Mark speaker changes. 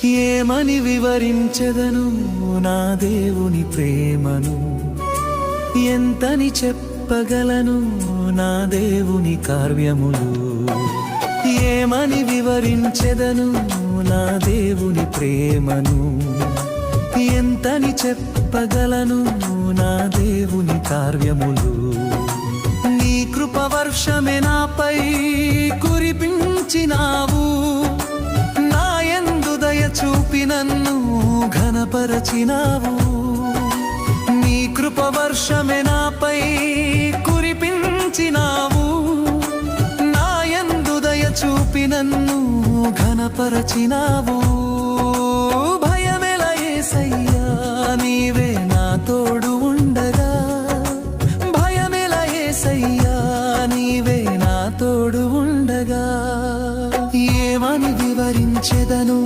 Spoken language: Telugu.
Speaker 1: ఏమని వివరించెదను నా దేవుని ప్రేమను, ఎంతని చెప్పగలను నా దేవుని కార్యములు. ఏమని వివరించెదను నా దేవుని ప్రేమను, ఎంతని చెప్పగలను నా దేవుని కార్యములు. నీ కృప వర్షమే నాపై కురిపించినావు, నా యందు దయ చూపి నన్ను ఘనపరచినావు. నీ కృప వర్షమే నాపై కురిపించినావు, నా యందు దయ చూపి నన్ను ఘనపరచినావు. భయమెల యేసయ్యా నీవే నా తోడు ఉండగా, భయమెల యేసయ్యా నీవే నా తోడు ఉండగా. ఏమని వివరించెదను